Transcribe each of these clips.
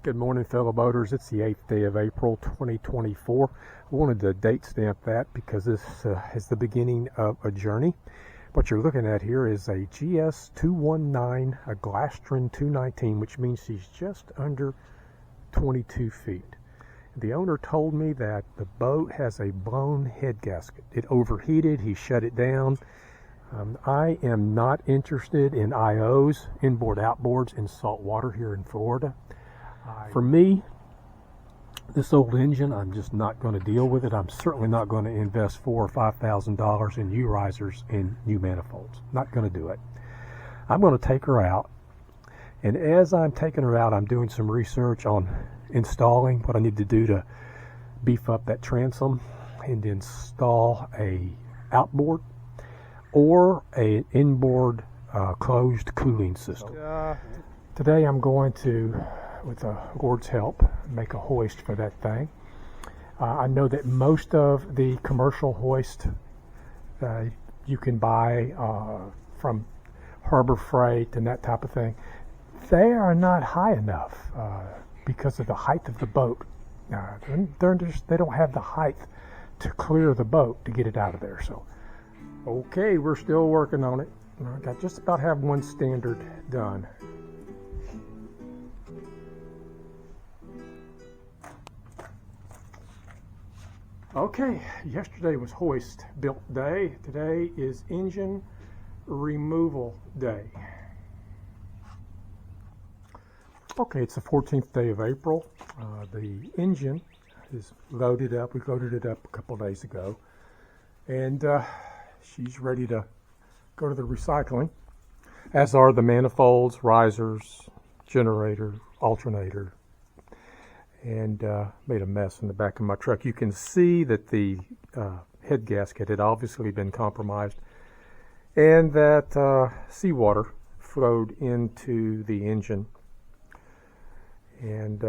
Good morning, fellow boaters. It's the 8th day of April 2024. I wanted to date stamp that because this is the beginning of a journey. What you're looking at here is a GS 219, a Glastron 219, which means she's just under 22 feet. The owner told me that the boat has a blown head gasket. It overheated, he shut it down. I am not interested in IOs, inboard outboards, in salt water here in Florida. For me, this old engine, I'm just not going to deal with it. I'm certainly not going to invest $4,000 or $5,000 in new risers and new manifolds. Not going to do it. I'm going to take her out, and as I'm taking her out, I'm doing some research on installing what I need to do to beef up that transom and install a outboard or an inboard closed cooling system. Today I'm going to, with the Lord's help, make a hoist for that thing. I know that most of the commercial hoist you can buy from Harbor Freight and that type of thing, they are not high enough because of the height of the boat. They don't have the height to clear the boat to get it out of there. So, okay, we're still working on it. I got just about have one standard done. Okay, yesterday was hoist built day. Today is engine removal day. Okay, it's the 14th day of April. The engine is loaded up. We loaded it up a couple days ago. And she's ready to go to the recycling, as are the manifolds, risers, generator, alternator, and made a mess in the back of my truck. You can see that the head gasket had obviously been compromised, and that seawater flowed into the engine and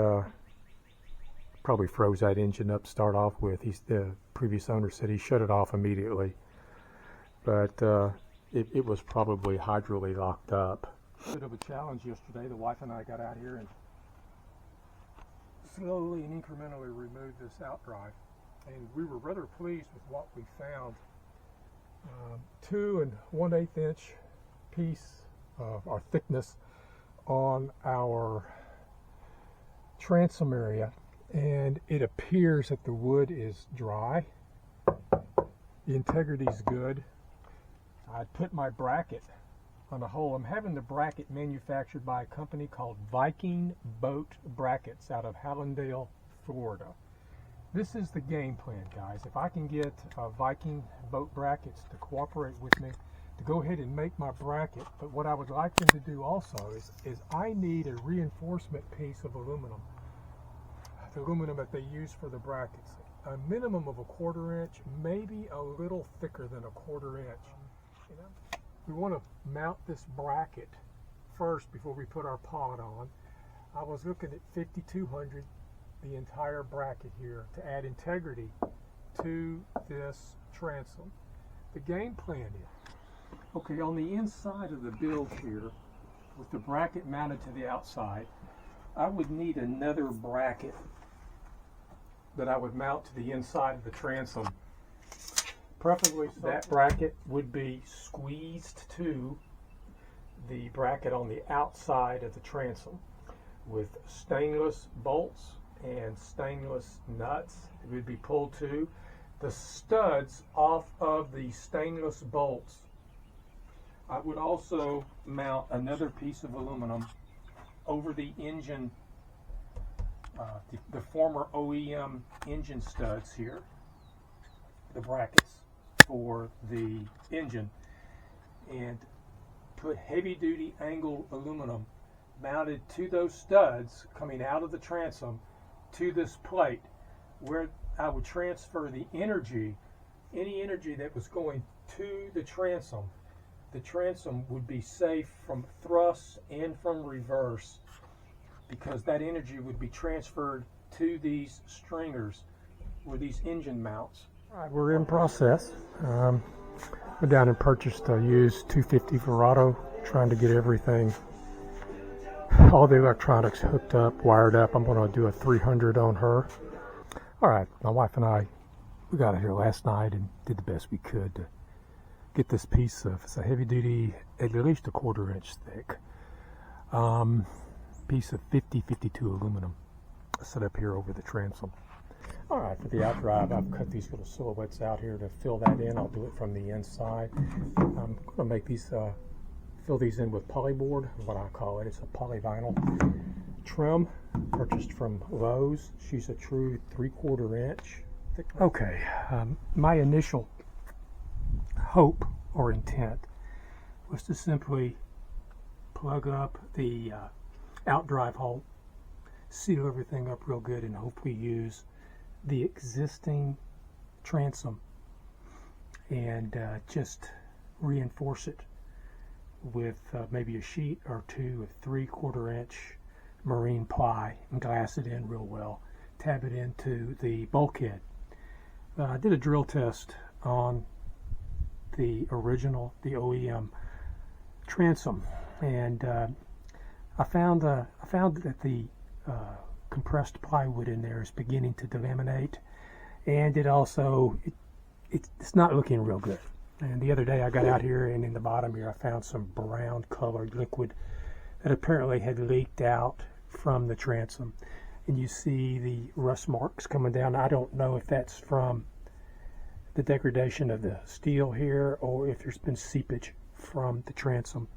probably froze that engine up to start off with. The previous owner said he shut it off immediately, but it was probably hydraulically locked up. A bit of a challenge yesterday. The wife and I got out here and slowly and incrementally removed this outdrive, and we were rather pleased with what we found. 2 1/8 inch piece of our thickness on our transom area, and it appears that the wood is dry. The integrity is good. I put my bracket on a hole. I'm having the bracket manufactured by a company called Viking Boat Brackets out of Hallandale, Florida. This is the game plan, guys. If I can get Viking Boat Brackets to cooperate with me to go ahead and make my bracket, but what I would like them to do also is I need a reinforcement piece of aluminum. The aluminum that they use for the brackets. A minimum of 1/4 inch, maybe a little thicker than 1/4 inch. You know, we want to mount this bracket first before we put our pod on. I was looking at 5,200, the entire bracket here, to add integrity to this transom. The game plan is, okay, on the inside of the build here, with the bracket mounted to the outside, I would need another bracket that I would mount to the inside of the transom. Preferably that bracket would be squeezed to the bracket on the outside of the transom with stainless bolts and stainless nuts. It would be pulled to the studs off of the stainless bolts. I would also mount another piece of aluminum over the engine, the former OEM engine studs here, the brackets for the engine, and put heavy duty angled aluminum mounted to those studs coming out of the transom to this plate, where I would transfer the energy, any energy that was going to the transom. The transom would be safe from thrust and from reverse, because that energy would be transferred to these stringers or these engine mounts. All right, we're in process. Went down and purchased a used 250 Verado, trying to get everything all the electronics hooked up, wired up. I'm going to do a 300 on her. All right, my wife and I, we got out here last night and did the best we could to get this piece of, it's a heavy duty, at least a 1/4 inch thick, piece of 50-52 aluminum set up here over the transom. All right, for the outdrive, I've cut these little silhouettes out here to fill that in. I'll do it from the inside. I'm going to make these, fill these in with polyboard, what I call it. It's a polyvinyl trim, purchased from Lowe's. She's a true 3/4 inch. Okay, my initial hope or intent was to simply plug up the outdrive hole, seal everything up real good, and hopefully use the existing transom and just reinforce it with maybe a sheet or two of 3/4 inch marine ply and glass it in real well, tab it into the bulkhead. I did a drill test on the original, the OEM transom, and I found that the compressed plywood in there is beginning to delaminate, and it also it's not looking real good. And the other day I got out here, and in the bottom here I found some brown colored liquid that apparently had leaked out from the transom, and you see the rust marks coming down. I don't know if that's from the degradation of the steel here or if there's been seepage from the transom.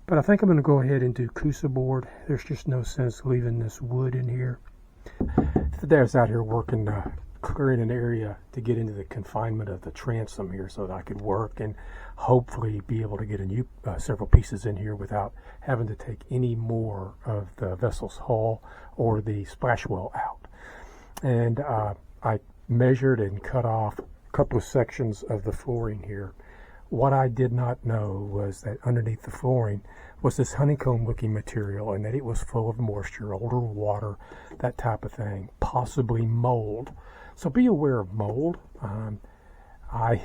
But I think I'm going to go ahead and do Coosa board. There's just no sense leaving this wood in here. Today I was out here working, clearing an area to get into the confinement of the transom here so that I could work and hopefully be able to get a new several pieces in here without having to take any more of the vessel's hull or the splashwell out. And I measured and cut off a couple of sections of the flooring here. What I did not know was that underneath the flooring was this honeycomb looking material, and that it was full of moisture, older water, that type of thing, possibly mold. So be aware of mold. I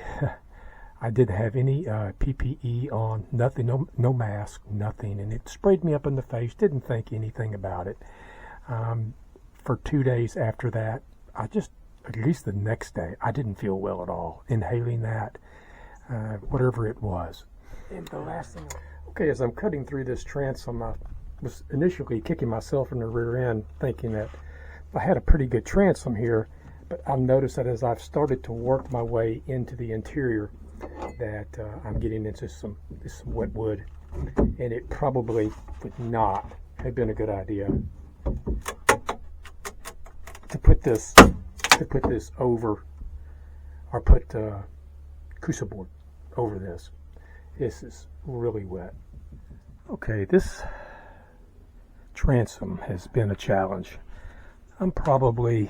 didn't have any PPE on, nothing, no mask, nothing, and it sprayed me up in the face. Didn't think anything about it. For 2 days after that, at least the next day, I didn't feel well at all, inhaling that, whatever it was. And the last thing, okay, as I'm cutting through this transom, I was initially kicking myself in the rear end, thinking that I had a pretty good transom here, but I've noticed that as I've started to work my way into the interior, that I'm getting into some wet wood, and it probably would not have been a good idea to put this over, or put Coosa board over this. This is really wet. Okay, this transom has been a challenge. I'm probably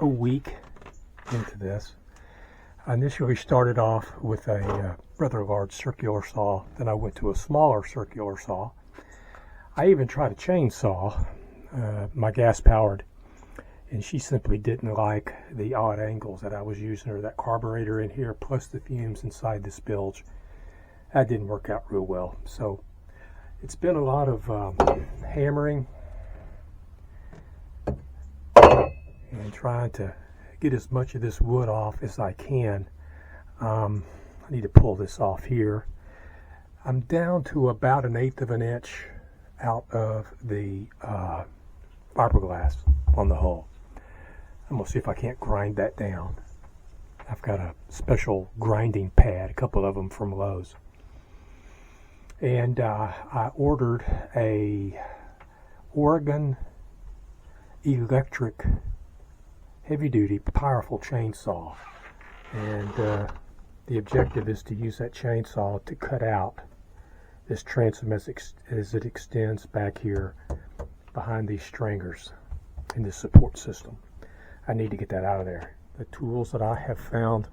a week into this. I initially started off with a rather large circular saw, then I went to a smaller circular saw. I even tried a chainsaw, my gas powered, and she simply didn't like the odd angles that I was using, or that carburetor in here, plus the fumes inside this bilge. That didn't work out real well. So it's been a lot of hammering and trying to get as much of this wood off as I can. I need to pull this off here. I'm down to about 1/8 of an inch out of the fiberglass on the hull. I'm going to see if I can't grind that down. I've got a special grinding pad, a couple of them from Lowe's. And I ordered a Oregon electric heavy-duty powerful chainsaw. And the objective is to use that chainsaw to cut out this transom as it extends back here behind these stringers in this support system. I need to get that out of there. The tools that I have found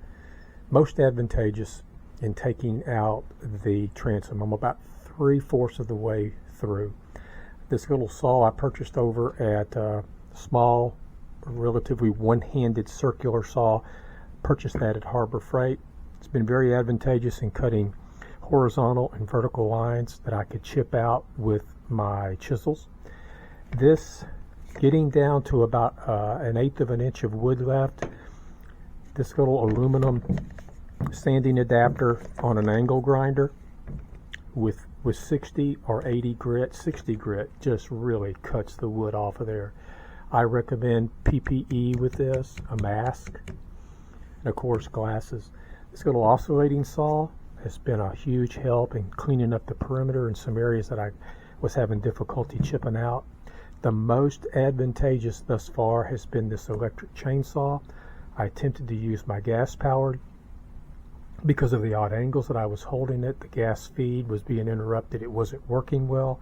most advantageous in taking out the transom, I'm about 3/4 of the way through. This little saw I purchased over at a small, relatively one-handed circular saw. Purchased that at Harbor Freight. It's been very advantageous in cutting horizontal and vertical lines that I could chip out with my chisels. This, getting down to about 1/8 of an inch of wood left, this little aluminum sanding adapter on an angle grinder with 60 or 80 grit, 60 grit, just really cuts the wood off of there. I recommend PPE with this, a mask, and of course glasses. This little oscillating saw has been a huge help in cleaning up the perimeter in some areas that I was having difficulty chipping out. The most advantageous thus far has been this electric chainsaw. I attempted to use my gas powered. Because of the odd angles that I was holding it, the gas feed was being interrupted. It wasn't working well.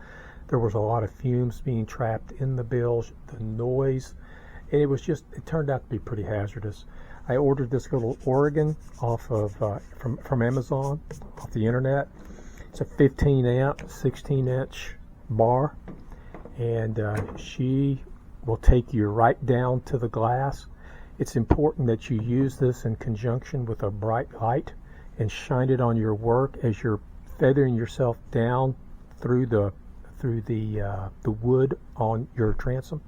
There was a lot of fumes being trapped in the bilge, the noise, and it turned out to be pretty hazardous. I ordered this little Oregon off of from Amazon, off the internet. It's a 15 amp, 16-inch bar, and she will take you right down to the glass. It's important that you use this in conjunction with a bright light and shine it on your work as you're feathering yourself down through the wood on your transom.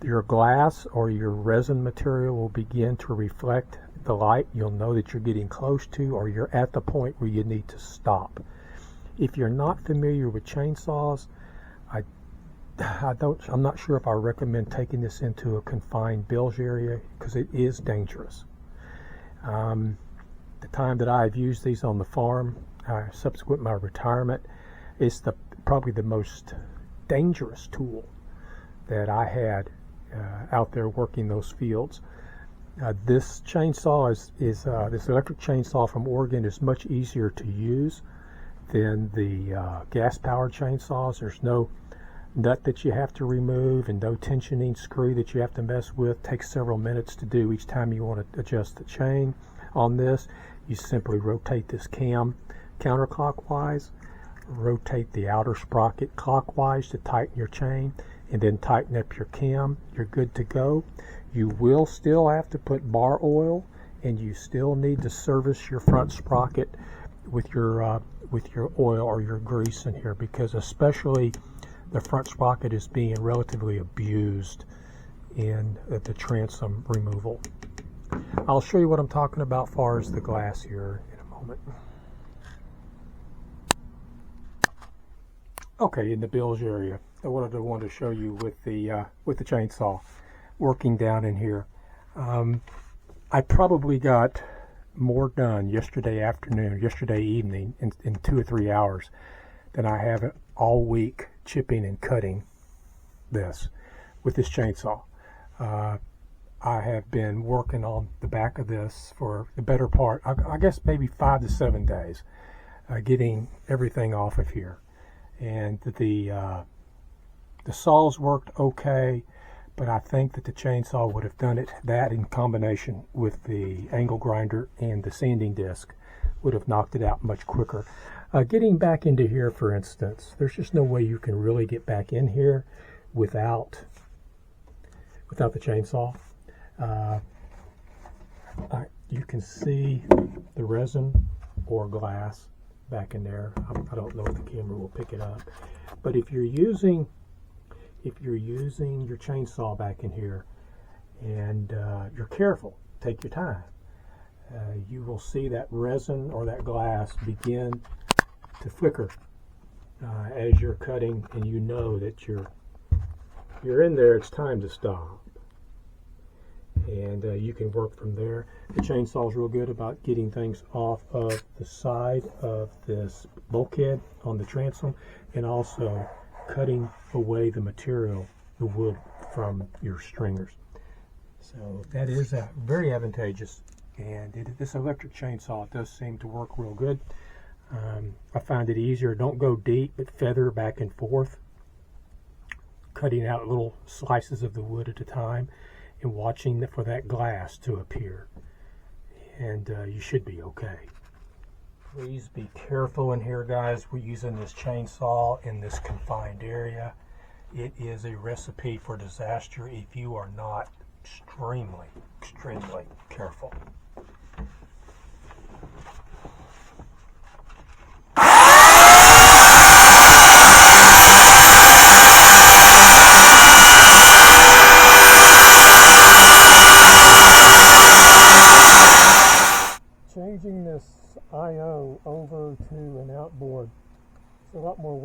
Your glass or your resin material will begin to reflect the light. You'll know that you're getting close to, or you're at the point where you need to stop. If you're not familiar with chainsaws, I'm not sure if I recommend taking this into a confined bilge area because it is dangerous. The time that I've used these on the farm, subsequent to my retirement, is probably the most dangerous tool that I had out there working those fields. This chainsaw this electric chainsaw from Oregon is much easier to use than the gas-powered chainsaws. There's no nut that you have to remove and no tensioning screw that you have to mess with. It takes several minutes to do each time you want to adjust the chain. On this, you simply rotate this cam counterclockwise, rotate the outer sprocket clockwise to tighten your chain, and then tighten up your cam. You're good to go. You will still have to put bar oil, and you still need to service your front sprocket with your oil or your grease in here, because especially the front sprocket is being relatively abused in the transom removal. I'll show you what I'm talking about as far as the glass here in a moment. Okay, in the bilge area, I wanted to show you with the chainsaw working down in here. I probably got more done yesterday evening in 2 or 3 hours than I have all week chipping and cutting this with this chainsaw. I have been working on the back of this for the better part, I guess maybe 5 to 7 days, getting everything off of here. And the saws worked okay, but I think that the chainsaw would have done that in combination with the angle grinder and the sanding disc would have knocked it out much quicker. Getting back into here, for instance, there's just no way you can really get back in here without the chainsaw. You can see the resin or glass back in there. I don't know if the camera will pick it up, but if you're using your chainsaw back in here and you're careful, take your time, you will see that resin or that glass begin to flicker as you're cutting, and you know that you're in there. It's time to stop, and you can work from there. The chainsaw is real good about getting things off of the side of this bulkhead on the transom, and also cutting away the material, the wood, from your stringers. So that is very advantageous, and this electric chainsaw does seem to work real good. I find it easier. Don't go deep, but feather back and forth, cutting out little slices of the wood at a time and watching for that glass to appear, and you should be okay. Please be careful in here, guys. We're using this chainsaw in this confined area. It is a recipe for disaster if you are not extremely careful.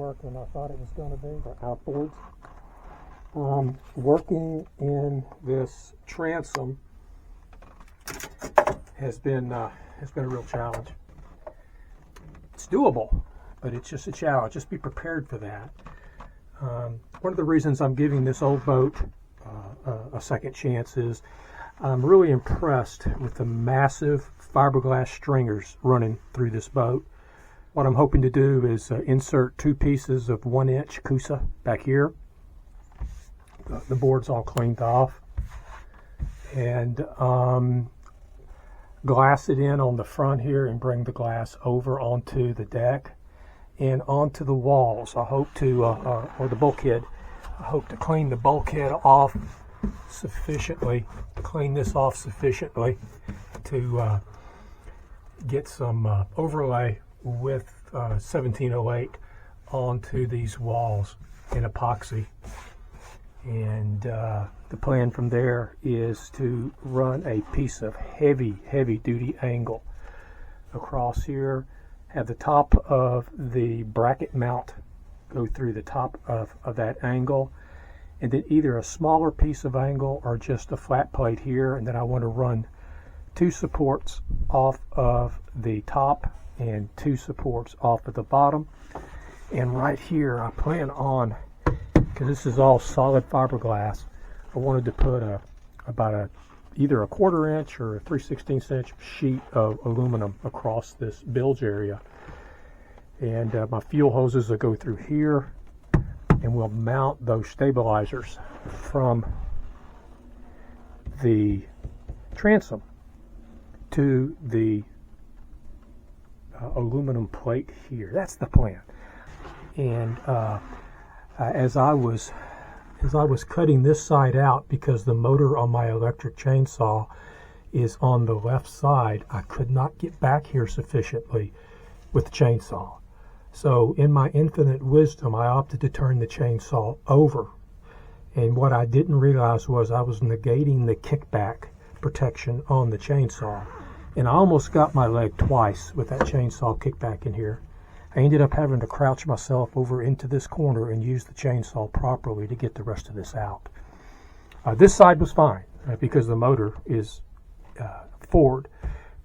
dark than I thought it was going to be. The outboards. Working in this transom has been a real challenge. It's doable, but it's just a challenge. Just be prepared for that. One of the reasons I'm giving this old boat a second chance is I'm really impressed with the massive fiberglass stringers running through this boat. What I'm hoping to do is insert 2 pieces of 1-inch Coosa back here. The board's all cleaned off, and glass it in on the front here and bring the glass over onto the deck and onto the walls. I hope to, or the bulkhead, I hope to clean the bulkhead off sufficiently, clean this off sufficiently to get some overlay with 1708 onto these walls in epoxy. And the plan from there is to run a piece of heavy duty angle across here, have the top of the bracket mount go through the top of that angle, and then either a smaller piece of angle or just a flat plate here. And then I want to run 2 supports off of the top and 2 supports off of the bottom. And right here I plan on, because this is all solid fiberglass, I wanted to put either a 1/4 inch or a 3/16 inch sheet of aluminum across this bilge area. And my fuel hoses will go through here, and we'll mount those stabilizers from the transom to the aluminum plate here. That's the plan. And as I was cutting this side out, because the motor on my electric chainsaw is on the left side, I could not get back here sufficiently with the chainsaw. So in my infinite wisdom, I opted to turn the chainsaw over. And what I didn't realize was I was negating the kickback protection on the chainsaw. And I almost got my leg twice with that chainsaw kickback in here. I ended up having to crouch myself over into this corner and use the chainsaw properly to get the rest of this out. This side was fine because the motor is forward,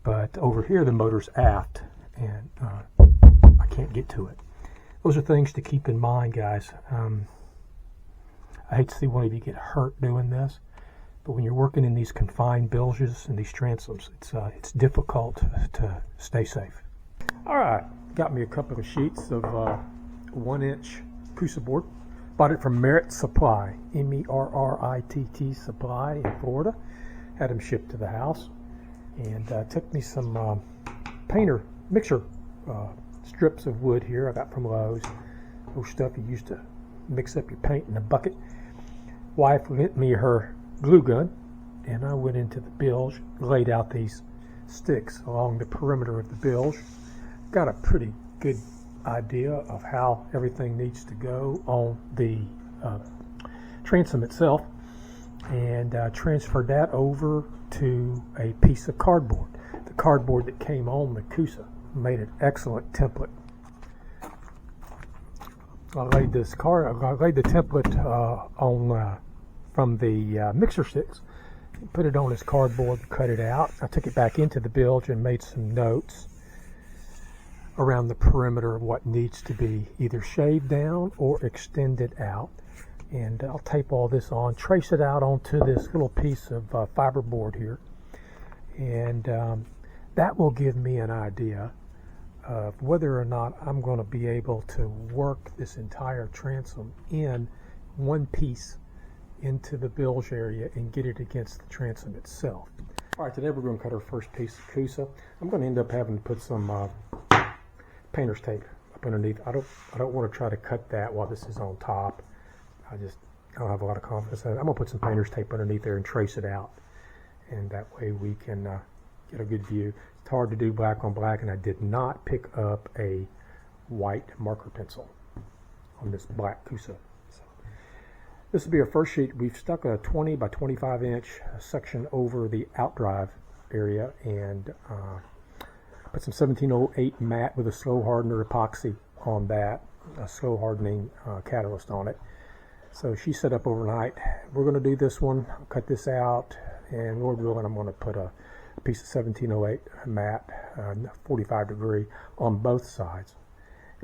but over here the motor's aft, and I can't get to it. Those are things to keep in mind, guys. I hate to see one of you get hurt doing this, but when you're working in these confined bilges and these transoms, it's difficult to stay safe. All right. Got me a couple of sheets of 1-inch Coosa board. Bought it from Merritt Supply, M-E-R-R-I-T-T Supply in Florida. Had them shipped to the house, and took me some painter mixer strips of wood here I got from Lowe's. Those stuff you used to mix up your paint in a bucket. Wife lent me her glue gun, and I went into the bilge, laid out these sticks along the perimeter of the bilge. Got a pretty good idea of how everything needs to go on the transom itself, and transferred that over to a piece of cardboard. The cardboard that came on the Coosa made an excellent template. I laid the template on from the mixer sticks, put it on this cardboard, cut it out. I took it back into the bilge and made some notes around the perimeter of what needs to be either shaved down or extended out. And I'll tape all this on, trace it out onto this little piece of fiberboard here. And that will give me an idea of whether or not I'm going to be able to work this entire transom in one piece into the bilge area and get it against the transom itself. All right, today we're going to cut our first piece of Coosa. I'm going to end up having to put some painter's tape up underneath. I don't want to try to cut that while this is on top. I don't have a lot of confidence in it. I'm going to put some painter's tape underneath there and trace it out, and that way we can get a good view. It's hard to do black on black, and I did not pick up a white marker pencil on this black Coosa. So this will be our first sheet. We've stuck a 20 by 25 inch section over the outdrive area, and put some 1708 matte with a slow hardener epoxy on that. a slow hardening catalyst on it. So she set up overnight. We're going to do this one, cut this out, and Lord willing, I'm going to put a piece of 1708 mat, 45 degree, on both sides.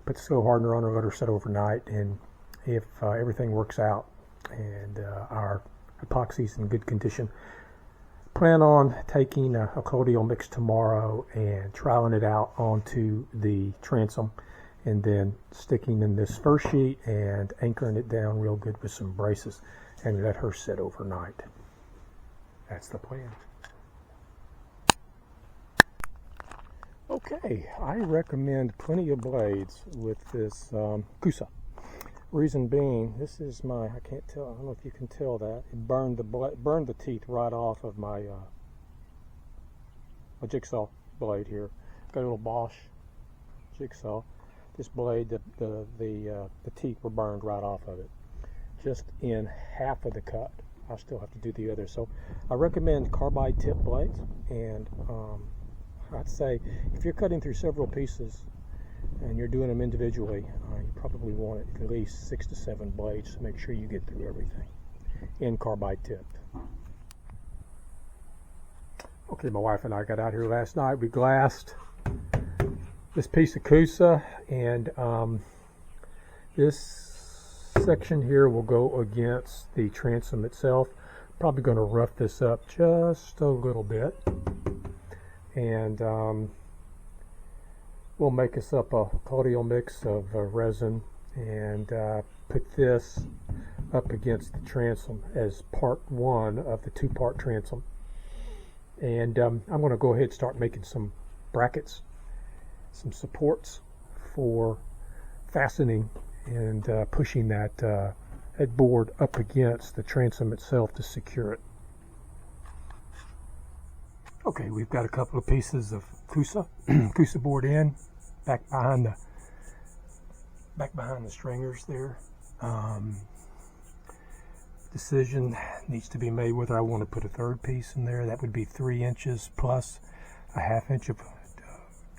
Put the slow hardener on her, let her set overnight, and if everything works out and our epoxy's in good condition, plan on taking a colloidal mix tomorrow and trialing it out onto the transom, and then sticking in this first sheet and anchoring it down real good with some braces and let her sit overnight. That's the plan. Okay, I recommend plenty of blades with this Coosa. Reason being, this is my, I can't tell, I don't know if you can tell that, it burned the teeth right off of my a jigsaw blade here. Got a little Bosch jigsaw. This blade, the teeth were burned right off of it, just in half of the cut. I still have to do the other. So I recommend carbide tip blades, and I'd say if you're cutting through several pieces and you're doing them individually, you probably want at least 6 to 7 blades to make sure you get through everything in carbide tipped. Okay, my wife and I got out here last night. We glassed this piece of Coosa, and this section here will go against the transom itself. Probably going to rough this up just a little bit, and we'll make us up a colloidal mix of resin and put this up against the transom as part one of the 2-part transom. And I'm going to go ahead and start making some brackets, some supports for fastening and pushing that board up against the transom itself to secure it. Okay, we've got a couple of pieces of Coosa board in, back behind the stringers there. Decision needs to be made whether I want to put a third piece in there. That would be 3 inches plus a 1/2 inch of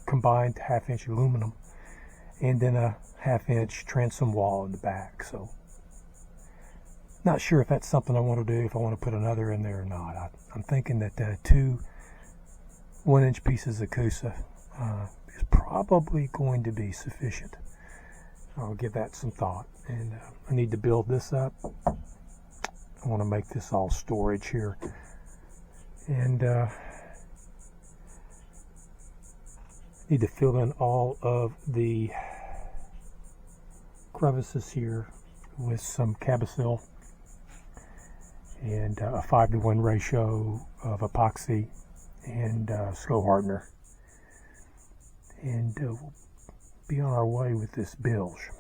combined 1/2 inch aluminum, and then a 1/2 inch transom wall in the back. So not sure if that's something I want to do, if I want to put another in there or not. I'm thinking that 2 1-inch pieces of Coosa is probably going to be sufficient. I'll give that some thought, and I need to build this up. I want to make this all storage here, and need to fill in all of the crevices here with some Cabosil and a 5-to-1 ratio of epoxy and slow hardener, and we'll be on our way with this bilge.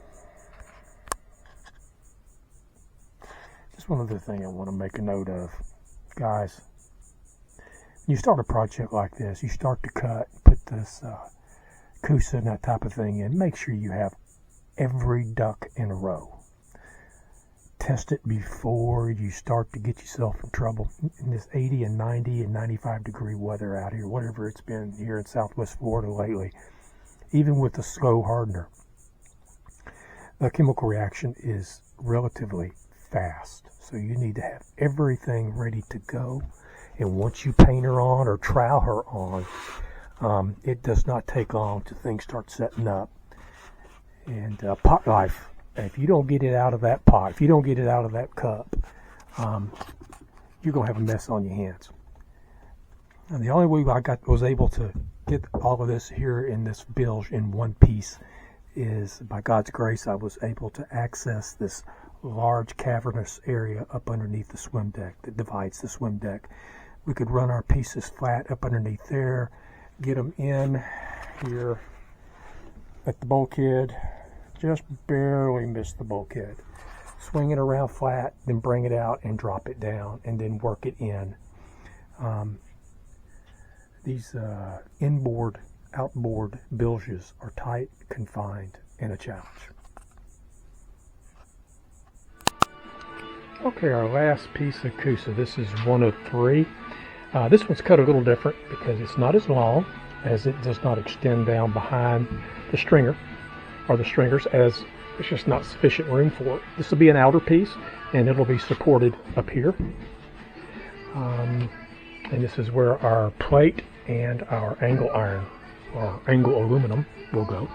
Just one other thing I want to make a note of, guys. When you start a project like this, you start to cut, put this Coosa and that type of thing in. Make sure you have every duck in a row. Test it before you start to get yourself in trouble. In this 80 and 90 and 95 degree weather out here, whatever it's been here in Southwest Florida lately, even with the slow hardener, the chemical reaction is relatively fast. So you need to have everything ready to go. And once you paint her on or trowel her on, it does not take long till things start setting up. And pot life, if you don't get it out of that pot, if you don't get it out of that cup, you're going to have a mess on your hands. And the only way I was able to get all of this here in this bilge in one piece is, by God's grace, I was able to access this large cavernous area up underneath the swim deck that divides the swim deck. We could run our pieces flat up underneath there, get them in here at the bulkhead, just barely miss the bulkhead, swing it around flat, then bring it out and drop it down, and then work it in. These inboard, outboard bilges are tight, confined, and a challenge. Okay, our last piece of Coosa. This is one of 3. This one's cut a little different because it's not as long, as it does not extend down behind the stringer or the stringers as There's just not sufficient room for it. This will be an outer piece, and it'll be supported up here. And this is where our plate and our angle iron, or angle aluminum, will go.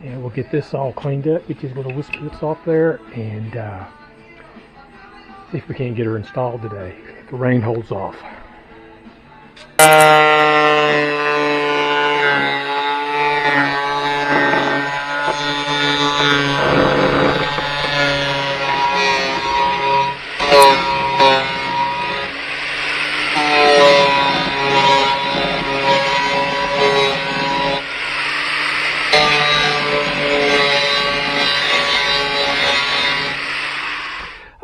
And we'll get this all cleaned up, get these little wisp bits off there, and see if we can't get her installed today, if the rain holds off.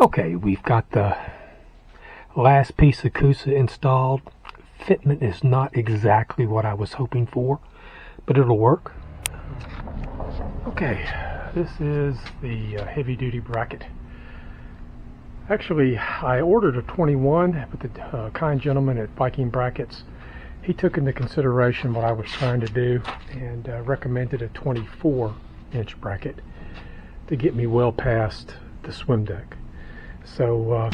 Okay, we've got the last piece of Coosa installed. Fitment is not exactly what I was hoping for, but it'll work. Okay, this is the heavy-duty bracket. Actually, I ordered a 21, but the kind gentleman at Viking Brackets, he took into consideration what I was trying to do and recommended a 24-inch bracket to get me well past the swim deck. So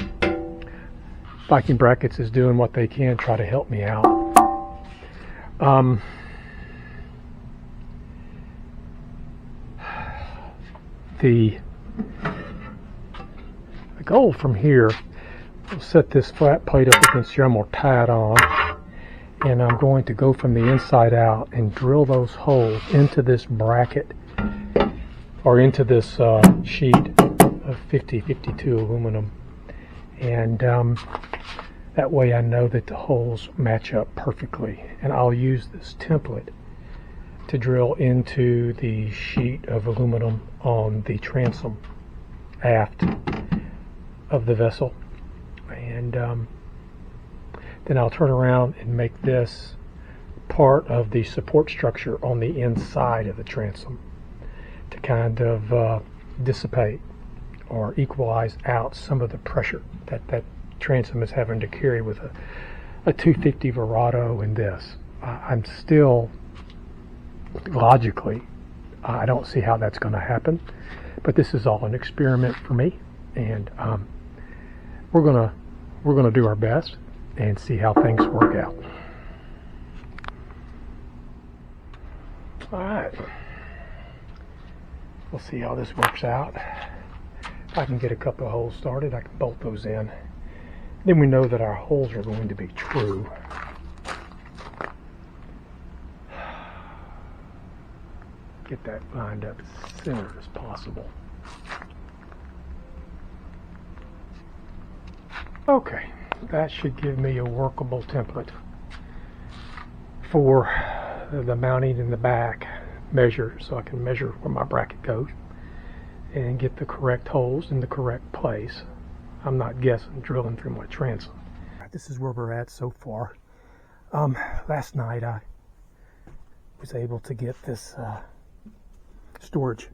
Viking Brackets is doing what they can try to help me out. The goal from here, I'll set this flat plate up against here. I'm going to tie it on, and I'm going to go from the inside out and drill those holes into this bracket, or into this sheet of 50-52 aluminum, and that way I know that the holes match up perfectly, and I'll use this template to drill into the sheet of aluminum on the transom aft of the vessel, and then I'll turn around and make this part of the support structure on the inside of the transom to kind of dissipate or equalize out some of the pressure that transom is having to carry with a 250 Verado and this. I'm still, logically, I don't see how that's going to happen, but this is all an experiment for me, and we're gonna do our best and see how things work out. All right, we'll see how this works out. If I can get a couple of holes started, I can bolt those in. Then we know that our holes are going to be true. Get that lined up as centered as possible. Okay, that should give me a workable template for the mounting in the back measure, so I can measure where my bracket goes and get the correct holes in the correct place. I'm not guessing, drilling through my transom. This is where we're at so far. Last night I was able to get this storage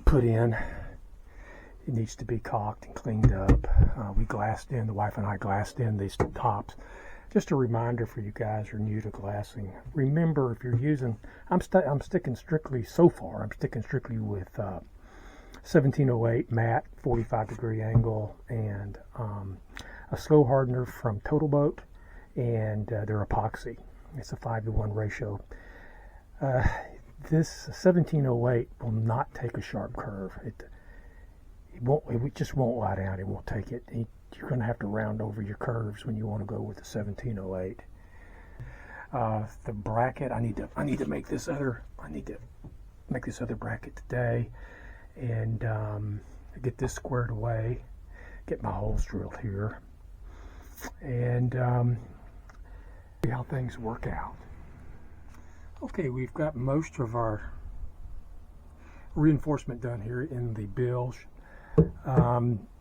put in. It needs to be caulked and cleaned up. We glassed in, the wife and I glassed in these tops. Just a reminder for you guys who are new to glassing. Remember, if you're using, I'm sticking strictly, so far, I'm sticking strictly with 1708 matte, 45-degree angle, and a slow hardener from Total Boat, and their epoxy. It's a 5-to-1 ratio. This 1708 will not take a sharp curve. It just won't lie down. It won't take it. You're going to have to round over your curves when you want to go with the 1708. The bracket, I need to make this other bracket today, and get this squared away, get my holes drilled here, and see how things work out. Okay, we've got most of our reinforcement done here in the bilge.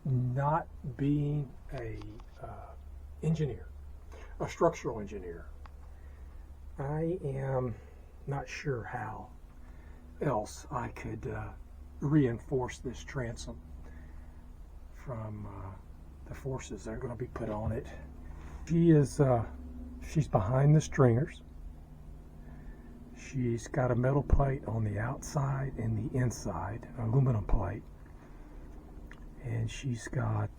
Not being a engineer, a structural engineer, I am not sure how else I could reinforce this transom from the forces that are going to be put on it. She's behind the stringers. She's got a metal plate on the outside and the inside, aluminum plate. And she's got,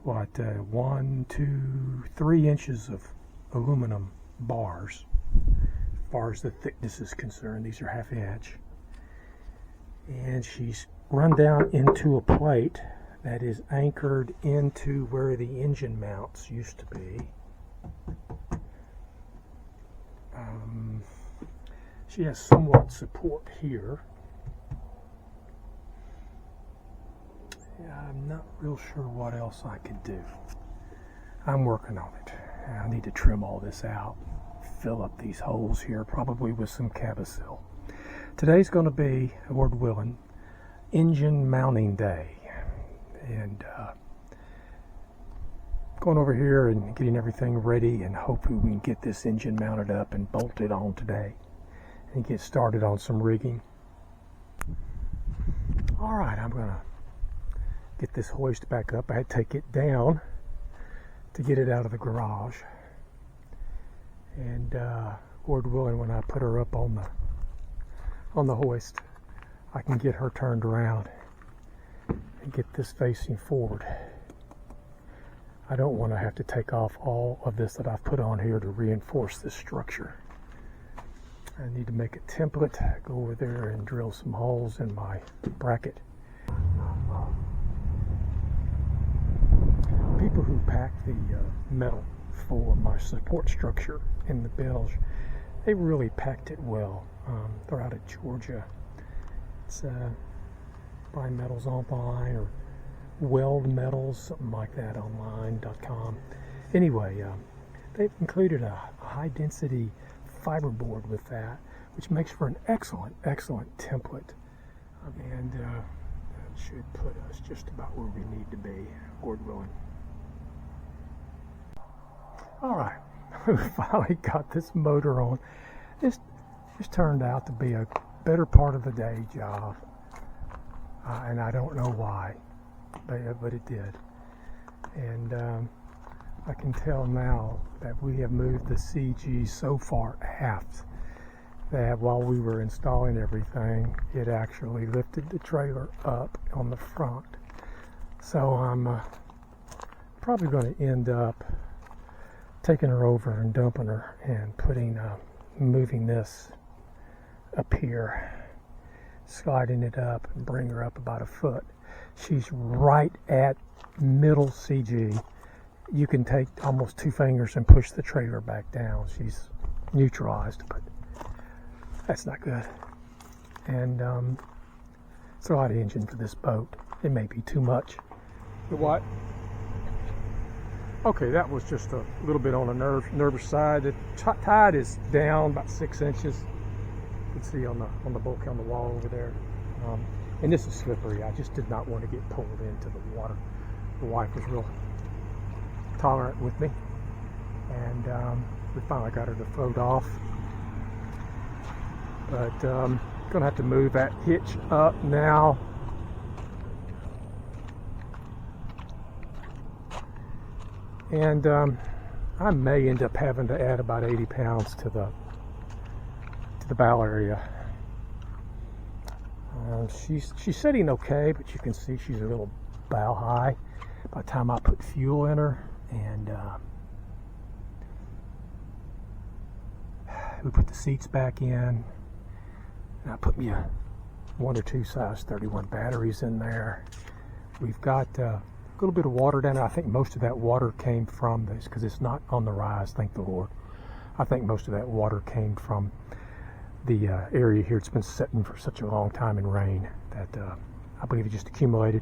1, 2, 3 inches of aluminum bars. As far as the thickness is concerned, these are 1/2 inch. And she's run down into a plate that is anchored into where the engine mounts used to be. She has somewhat support here. I'm not real sure what else I could do. I'm working on it. I need to trim all this out, fill up these holes here, probably with some Cabasil. Today's going to be, Lord willing, engine mounting day. And going over here and getting everything ready, and hopefully we can get this engine mounted up and bolted on today and get started on some rigging. All right, I'm going to get this hoist back up. I had to take it down to get it out of the garage. And Lord willing, when I put her up on the hoist, I can get her turned around and get this facing forward. I don't want to have to take off all of this that I've put on here to reinforce this structure. I need to make a template, go over there and drill some holes in my bracket. People who pack the metal for my support structure in the bilge, they really packed it well. They're out of Georgia. It's buy metals online or weld metals, something like that, online.com. Anyway, they've included a high density fiberboard with that, which makes for an excellent template. And that should put us just about where we need to be, Lord willing. All right, we finally got this motor on. This turned out to be a better part of the day job, and I don't know why, but it did. And I can tell now that we have moved the CG so far aft that while we were installing everything, it actually lifted the trailer up on the front. So I'm probably going to end up taking her over and dumping her and moving this up here, sliding it up and bring her up about a foot. She's right at middle CG. You can take almost 2 fingers and push the trailer back down. She's neutralized, but that's not good. And it's a lot of engine for this boat. It may be too much. The what? Okay, that was just a little bit on the nervous side. The tide is down about 6 inches. You can see on the bulk on the wall over there. And this is slippery. I just did not want to get pulled into the water. The wife was real tolerant with me, and we finally got her to float off. But gonna have to move that hitch up now. And I may end up having to add about 80 pounds to the bow area. She's sitting okay, but you can see she's a little bow high by the time I put fuel in her. And we put the seats back in, and I put me a 1 or 2 size 31 batteries in there. We've got a little bit of water down there. I think most of that water came from this, because it's not on the rise, thank the Lord. I think most of that water came from the area here. It's been sitting for such a long time in rain that I believe it just accumulated.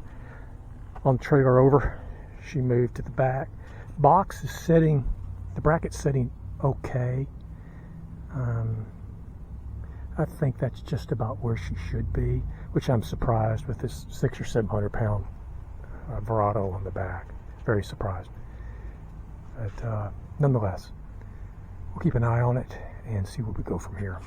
On the trailer over, she moved to the back. Box is sitting, the bracket's sitting okay. I think that's just about where she should be, which I'm surprised with this 600 or 700 pound Verado on the back. Very surprised. But nonetheless, we'll keep an eye on it and see where we go from here.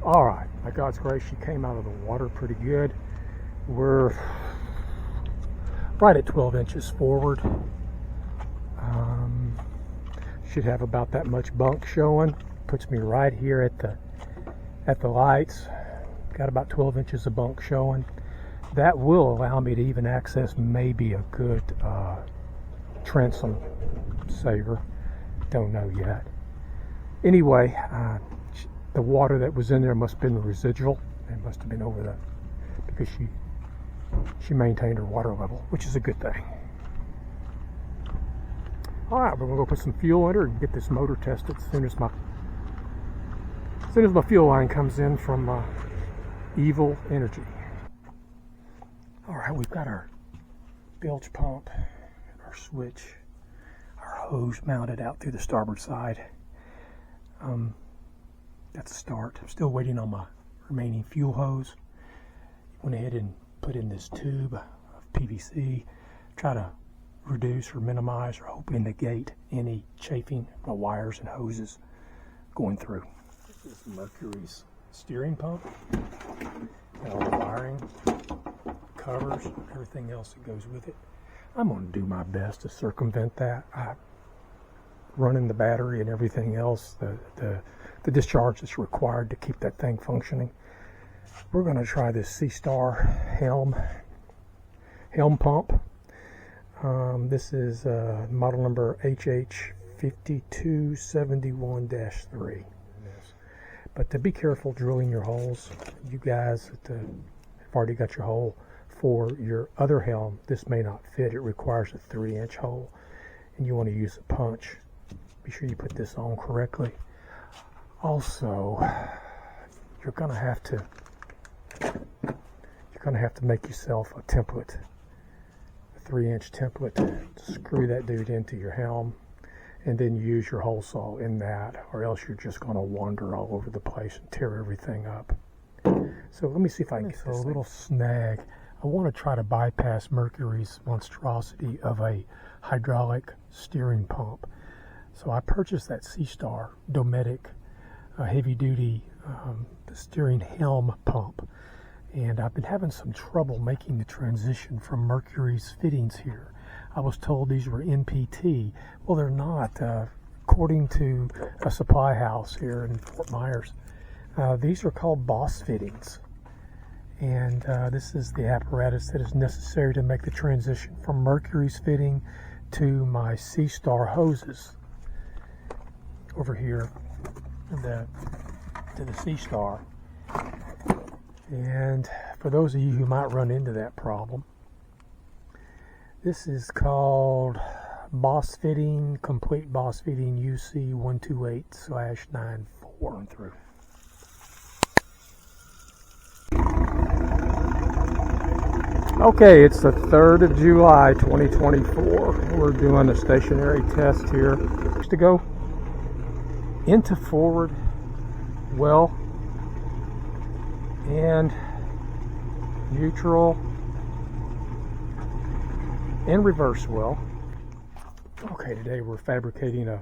All right, by God's grace, she came out of the water pretty good. We're right at 12 inches forward. Should have about that much bunk showing. Puts me right here at the lights. Got about 12 inches of bunk showing. That will allow me to even access maybe a good transom saver. Don't know yet. Anyway, the water that was in there must have been residual. It must have been over that because she maintained her water level, which is a good thing. All right, we're gonna go put some fuel in her and get this motor tested as soon as my fuel line comes in from Evil Energy. All right, we've got our bilge pump, our switch, our hose mounted out through the starboard side. That's a start. I'm still waiting on my remaining fuel hose. Went ahead and put in this tube of PVC. Try to reduce or minimize or hopefully negate any chafing from the wires and hoses going through. This is Mercury's steering pump. Got all the wiring, covers, everything else that goes with it. I'm going to do my best to circumvent that. Running the battery and everything else, the discharge that's required to keep that thing functioning. We're going to try this Seastar helm pump. This is model number HH5271-3. But to be careful drilling your holes. You guys that have already got your hole for your other helm, this may not fit. It requires a 3-inch hole, and you want to use a punch. Be sure you put this on correctly. Also, you're gonna have to make yourself a template, a 3-inch template. Screw that dude into your helm, and then use your hole saw in that, or else you're just gonna wander all over the place and tear everything up. So let me see if I can get a little snag. I want to try to bypass Mercury's monstrosity of a hydraulic steering pump. So I purchased that Seastar Dometic heavy-duty steering helm pump, and I've been having some trouble making the transition from Mercury's fittings here. I was told these were NPT. Well, they're not. According to a supply house here in Fort Myers, these are called Boss fittings, and this is the apparatus that is necessary to make the transition from Mercury's fitting to my Seastar hoses over here to the Seastar. And for those of you who might run into that problem, this is called Boss Fitting, Complete Boss Fitting UC 128/94 through. Okay, it's the 3rd of July 2024. We're doing a stationary test here. To go into forward well and neutral and reverse well. Okay, today we're fabricating an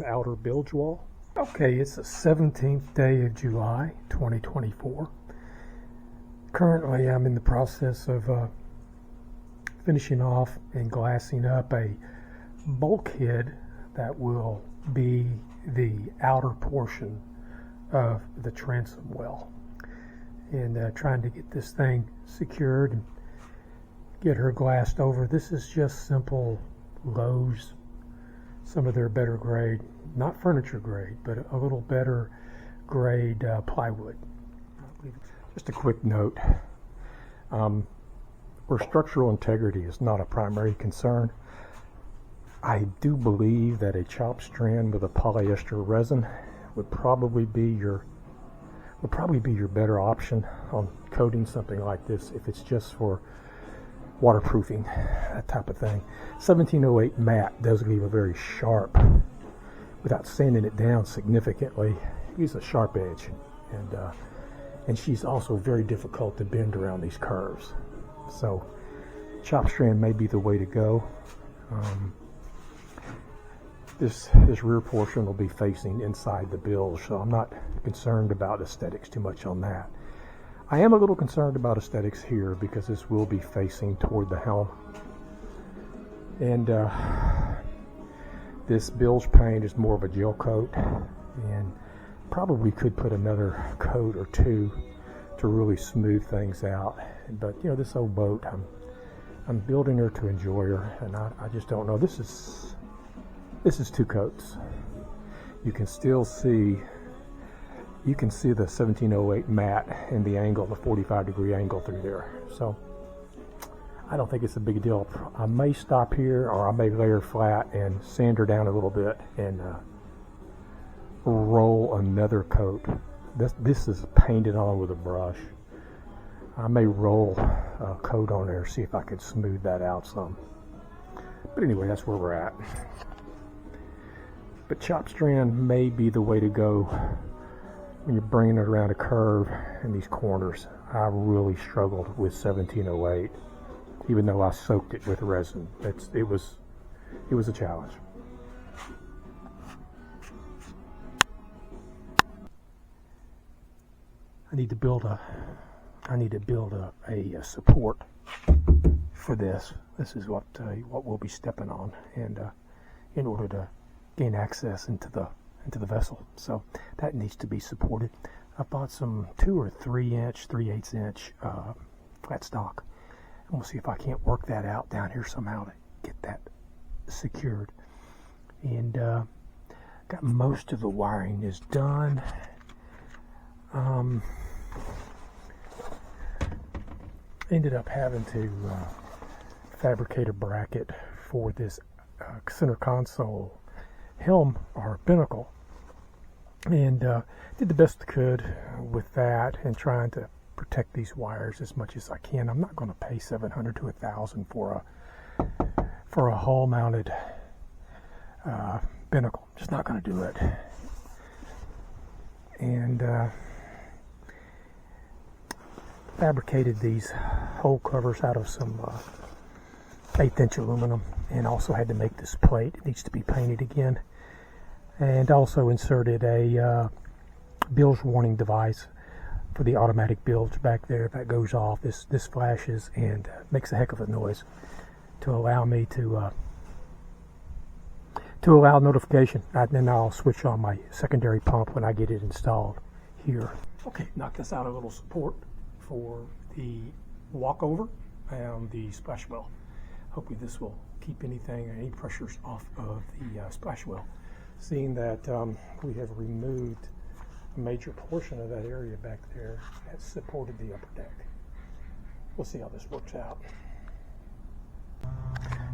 outer bilge wall. Okay, it's the 17th day of July 2024. Currently I'm in the process of finishing off and glassing up a bulkhead that will be the outer portion of the transom well, and trying to get this thing secured and get her glassed over. This is just simple Lowe's, some of their better grade, not furniture grade, but a little better grade plywood. Just a quick note, where structural integrity is not a primary concern, I do believe that a chopped strand with a polyester resin would probably be your better option on coating something like this if it's just for waterproofing, that type of thing. 1708 matte does leave a very sharp, without sanding it down significantly, leaves a sharp edge, and she's also very difficult to bend around these curves. So chopped strand may be the way to go. This rear portion will be facing inside the bilge, so I'm not concerned about aesthetics too much on that. I am a little concerned about aesthetics here because this will be facing toward the helm. And This bilge paint is more of a gel coat, and probably could put another coat or two to really smooth things out. But you know, this old boat, I'm building her to enjoy her, and I just don't know. This is 2 coats. You can still see, the 1708 mat and the angle, the 45-degree angle through there. So I don't think it's a big deal. I may stop here, or I may lay her flat and sand her down a little bit and roll another coat. This is painted on with a brush. I may roll a coat on there, see if I can smooth that out some. But anyway, that's where we're at. But chop strand may be the way to go when you're bringing it around a curve in these corners. I really struggled with 1708, even though I soaked it with resin. It was a challenge. I need to build a support for this. This is what we'll be stepping on, and in order to gain access into the vessel. So that needs to be supported. I bought some 2 or 3 inch, 3/8 inch flat stock, and we'll see if I can't work that out down here somehow to get that secured. And got most of the wiring is done. Ended up having to fabricate a bracket for this center console helm or binnacle, and did the best I could with that, and trying to protect these wires as much as I can. I'm not going to pay $700 to $1,000 for a hull mounted binnacle. Just not going to do it. And fabricated these hole covers out of some 1/8 inch aluminum, and also had to make this plate. It needs to be painted again, and also inserted a bilge warning device for the automatic bilge back there. If that goes off, this flashes and makes a heck of a noise to allow me to allow notification. And then I'll switch on my secondary pump when I get it installed here. Okay, knock this out a little support for the walkover and the splash well. Hopefully this will keep any pressures off of the splash well, seeing that we have removed a major portion of that area back there that supported the upper deck. We'll see how this works out.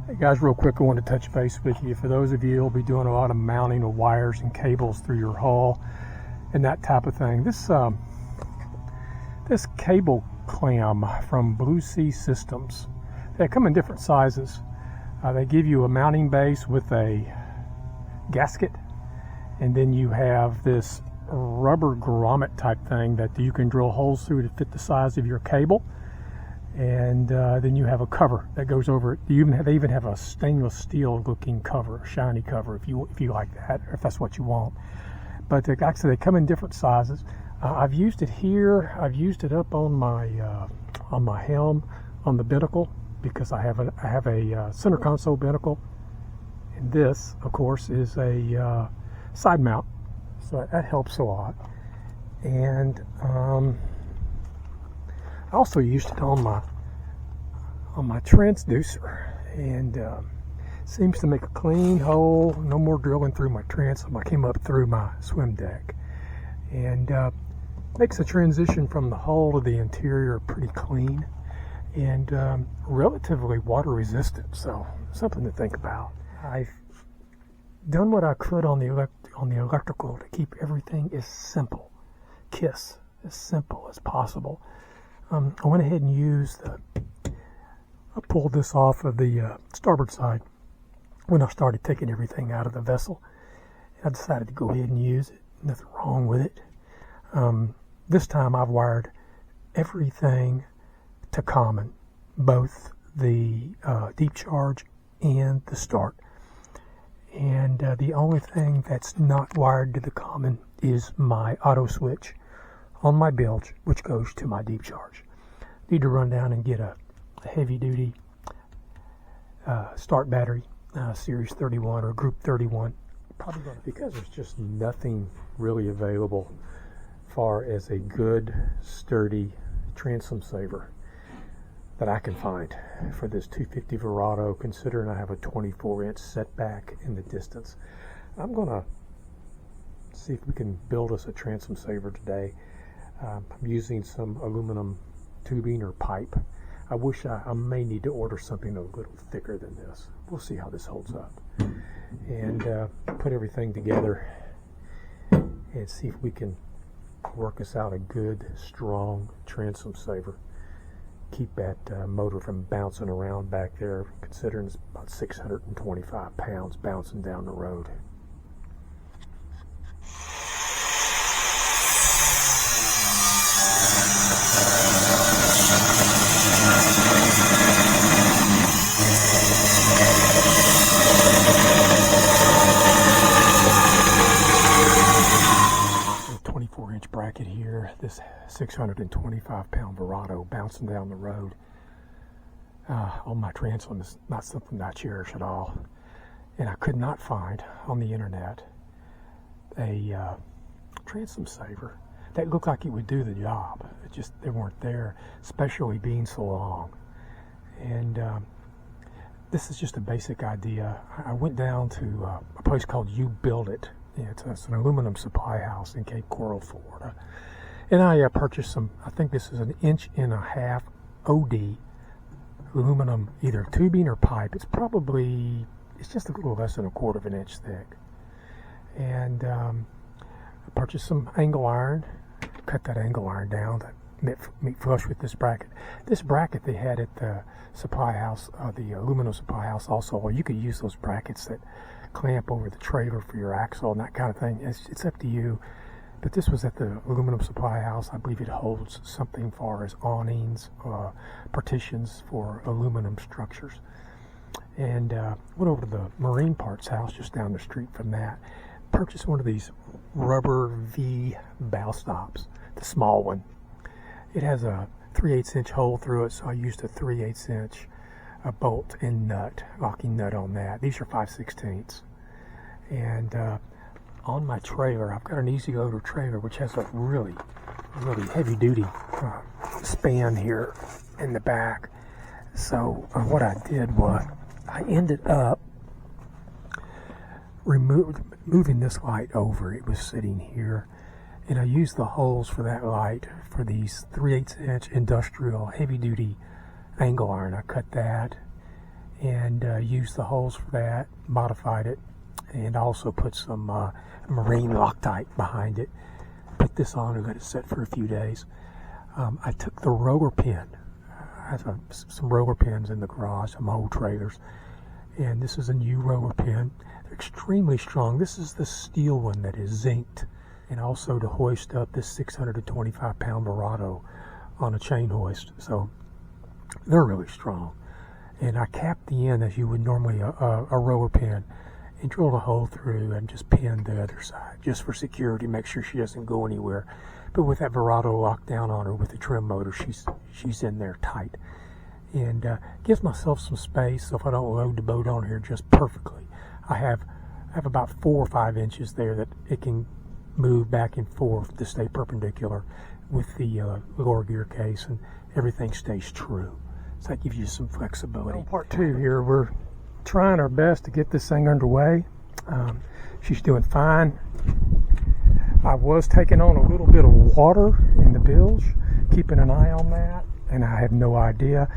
Hey guys, real quick, I want to touch base with you. For those of you who will be doing a lot of mounting of wires and cables through your hull and that type of thing, this cable clamp from Blue Sea Systems, they come in different sizes. They give you a mounting base with a gasket, and then you have this rubber grommet type thing that you can drill holes through to fit the size of your cable, and then you have a cover that goes over it. They even have a stainless steel looking cover, a shiny cover, if you like that, or if that's what you want. But like I said, they come in different sizes. I've used it here. I've used it up on my helm on the binnacle, because I have a center console binnacle, and this, of course, is a side mount, so that helps a lot. And I also used it on my transducer, and seems to make a clean hole. No more drilling through my transom. I came up through my swim deck, and makes a transition from the hull to the interior pretty clean, and relatively water resistant, so something to think about. I've done what I could on the electrical to keep everything as simple as simple as possible. I went ahead and I pulled this off of the starboard side when I started taking everything out of the vessel. I decided to go ahead and use it. Nothing wrong with it. This time I've wired everything to common, both the deep charge and the start. And the only thing that's not wired to the common is my auto switch on my bilge, which goes to my deep charge. Need to run down and get a heavy duty start battery, Series 31 or Group 31. Probably gonna, because there's just nothing really available far as a good, sturdy transom saver that I can find for this 250 Verado, considering I have a 24-inch setback in the distance. I'm gonna see if we can build us a transom saver today. I'm using some aluminum tubing or pipe. I wish I may need to order something a little thicker than this. We'll see how this holds up. And put everything together and see if we can work us out a good, strong transom saver. Keep that motor from bouncing around back there, considering it's about 625 pounds bouncing down the road. Bracket here, this 625 pound Verado bouncing down the road on my transom is not something I cherish at all. And I could not find on the internet a transom saver that looked like it would do the job. It just, they weren't there, especially being so long. And this is just a basic idea. I went down to a place called You Build It. It's an aluminum supply house in Cape Coral, Florida. And I purchased some, I think this is 1.5 inch OD aluminum, either tubing or pipe. It's just a little less than 1/4 inch thick. And I purchased some angle iron, cut that angle iron down to meet flush with this bracket. This bracket they had at the supply house, the aluminum supply house also, or you could use those brackets that clamp over the trailer for your axle and that kind of thing. It's up to you. But this was at the aluminum supply house. I believe it holds something far as awnings, partitions for aluminum structures. And went over to the marine parts house just down the street from that. Purchased one of these rubber V bow stops, the small one. It has a 3/8 inch hole through it, so I used a 3/8 inch bolt and nut, locking nut on that. These are 5/16. And on my trailer, I've got an easy loader trailer which has a really heavy duty span here in the back. So what I did was I ended up moving this light over. It was sitting here, and I used the holes for that light for these 3/8 inch industrial heavy duty angle iron. I cut that and used the holes for that, modified it, and also put some marine Loctite behind it. Put this on and let it set for a few days. I took the roller pin. I have some roller pins in the garage, some old trailers, and this is a new roller pin. They're extremely strong. This is the steel one that is zinced, and also to hoist up this 625 pound Verado on a chain hoist. So they're really strong. And I capped the end as you would normally a roller pin, and drilled a hole through and just pinned the other side just for security, make sure she doesn't go anywhere. But with that Verado locked down on her with the trim motor, she's in there tight. And gives myself some space so if I don't load the boat on here just perfectly. I have about 4 or 5 inches there that it can move back and forth to stay perpendicular with the lower gear case, and everything stays true. So that gives you some flexibility. Part 2 here, we're trying our best to get this thing underway. She's doing fine. I was taking on a little bit of water in the bilge, keeping an eye on that, and I have no idea.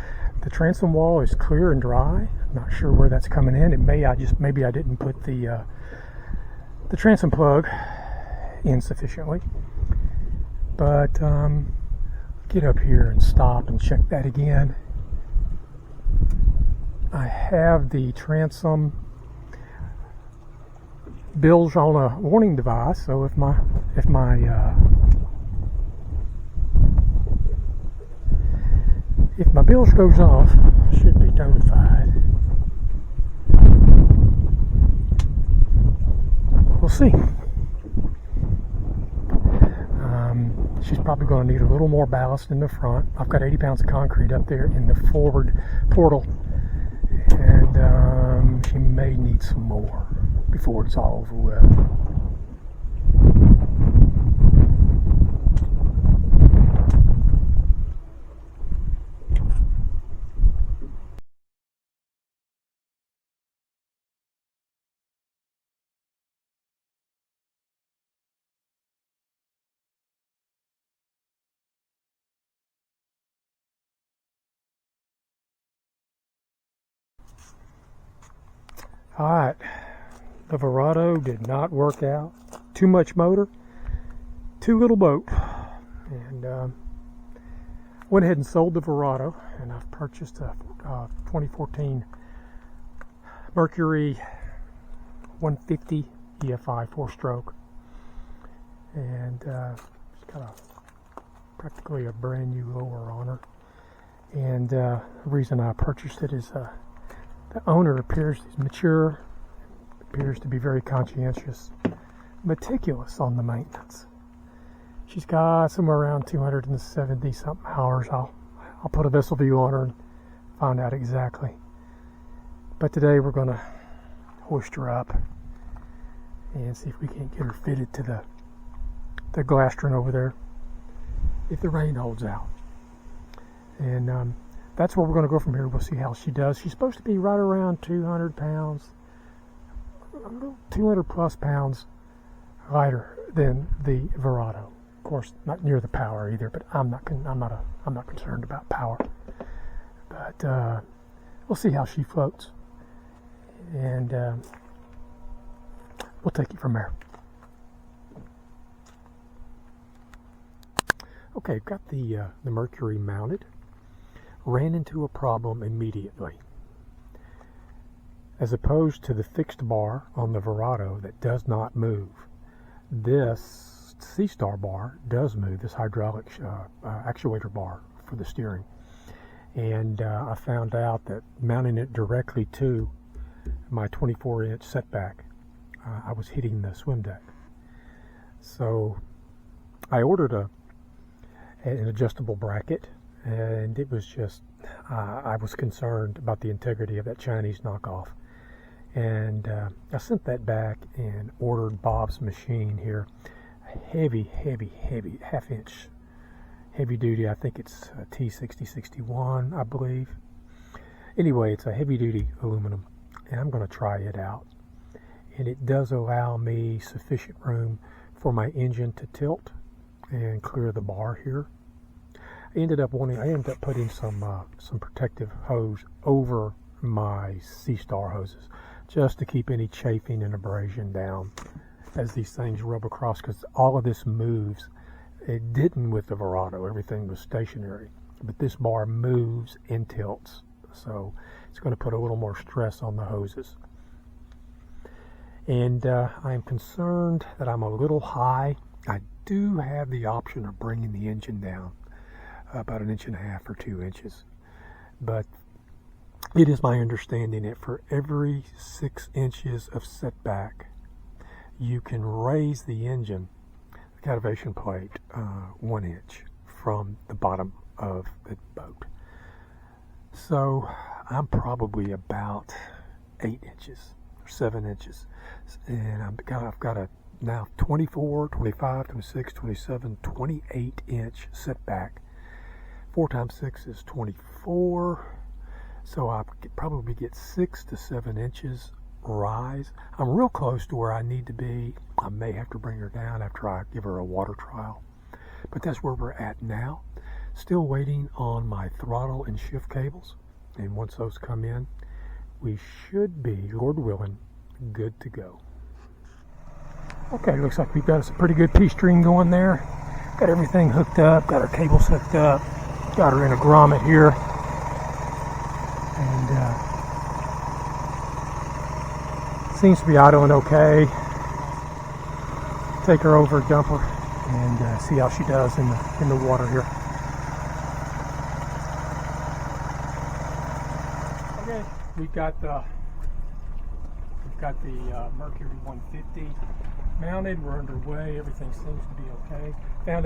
The transom wall is clear and dry. I'm not sure where that's coming in. It may maybe I didn't put the transom plug in sufficiently. But get up here and stop and check that again. I have the transom bilge on a warning device, so if my bilge goes off, I should be notified. We'll see. She's probably going to need a little more ballast in the front. I've got 80 pounds of concrete up there in the forward portal, and She may need some more before it's all over with. Alright, the Verado did not work out. Too much motor, too little boat. And went ahead and sold the Verado, and I've purchased a 2014 Mercury 150 EFI 4-stroke. And it's got practically a brand new lower on her. And the reason I purchased it is the owner appears mature, appears to be very conscientious, meticulous on the maintenance. She's got somewhere around 270 something hours. I'll put a vessel view on her and find out exactly. But today we're going to hoist her up and see if we can't get her fitted to the glastron over there if the rain holds out. And that's where we're going to go from here. We'll see how she does. She's supposed to be right around 200 pounds, 200 plus pounds lighter than the Verado. Of course, not near the power either, but I'm not concerned about power. But we'll see how she floats, and we'll take it from there. Okay, got the Mercury mounted. Ran into a problem immediately. As opposed to the fixed bar on the Verado that does not move, this C-Star bar does move, this hydraulic actuator bar for the steering. And I found out that mounting it directly to my 24-inch setback, I was hitting the swim deck. So I ordered an adjustable bracket, and it was just, I was concerned about the integrity of that Chinese knockoff. And I sent that back and ordered Bob's Machine here, a heavy half-inch heavy duty. I think it's a T6061, I believe. Anyway, it's a heavy duty aluminum, and I'm going to try it out. And it does allow me sufficient room for my engine to tilt and clear the bar here. I ended up putting some protective hose over my C-Star hoses, just to keep any chafing and abrasion down as these things rub across, because all of this moves. It didn't with the Verado, everything was stationary, but this bar moves and tilts, so it's going to put a little more stress on the hoses. And I'm concerned that I'm a little high. I do have the option of bringing the engine down about 1.5 inches or 2 inches, but it is my understanding that for every 6 inches of setback, you can raise the engine, the cativation plate, 1 inch from the bottom of the boat. So I'm probably about 8 inches or 7 inches, and I've got a now 24, 25, 26, 27, 28 inch setback. 4 times 6 is 24. So I could probably get 6 to 7 inches rise. I'm real close to where I need to be. I may have to bring her down after I give her a water trial. But that's where we're at now. Still waiting on my throttle and shift cables. And once those come in, we should be, Lord willing, good to go. Okay, looks like we've got a pretty good P-string going there. Got everything hooked up, got our cables hooked up, got her in a grommet here. And seems to be idling okay. Take her over, dump her, and see how she does in the water here. Okay, we've got the Mercury 150 mounted. We're underway. Everything seems to be okay. Found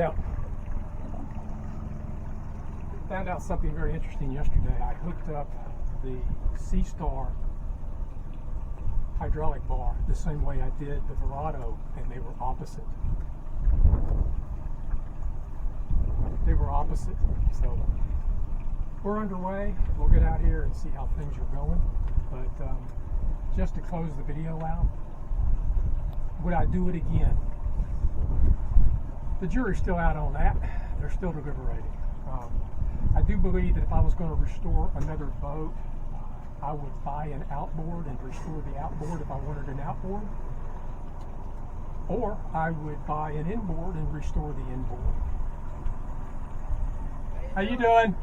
out something very interesting yesterday. I hooked up the C-Star hydraulic bar the same way I did the Verado, and they were opposite. They were opposite. So we're underway. We'll get out here and see how things are going. But just to close the video out, would I do it again? The jury's still out on that. They're still deliberating. I do believe that if I was going to restore another boat, I would buy an outboard and restore the outboard if I wanted an outboard. Or I would buy an inboard and restore the inboard. How you doing?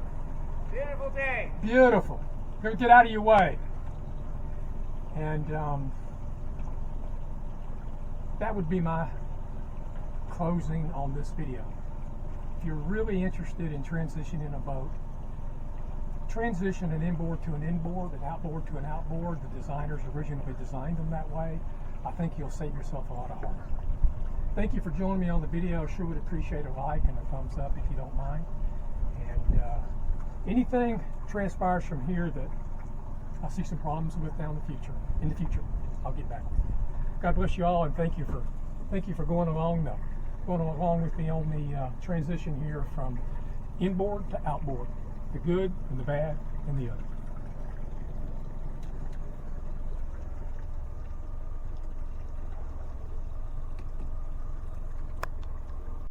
Beautiful day. Beautiful. Gonna get out of your way. And that would be my closing on this video. If you're really interested in transitioning a boat, transition an inboard to an inboard, an outboard to an outboard. The designers originally designed them that way. I think you'll save yourself a lot of heartache. Thank you for joining me on the video. Sure would appreciate a like and a thumbs up if you don't mind. And anything transpires from here that I see some problems with in the future, I'll get back with you. God bless you all, and thank you for going along with me on the transition here from inboard to outboard, the good and the bad and the ugly.